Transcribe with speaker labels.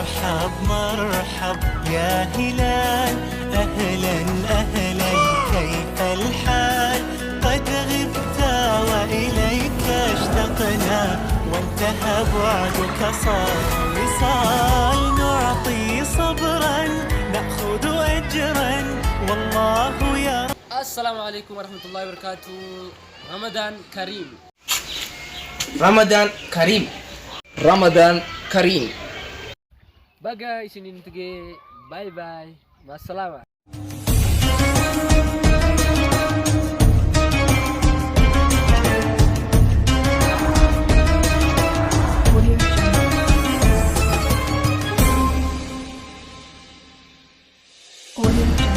Speaker 1: مرحب مرحب يا هلال، أهلا أهلا كيف الحال؟ قد غبت وإليك اشتقنا، وانتهى بعدك صار وصال. نعطي صبرا نأخذ أجرا والله يا.
Speaker 2: السلام عليكم ورحمة الله وبركاته. رمضان كريم.
Speaker 3: رمضان كريم. رمضان كريم.
Speaker 2: بقى سنين تجي. باي باي مع السلامة.
Speaker 4: Audio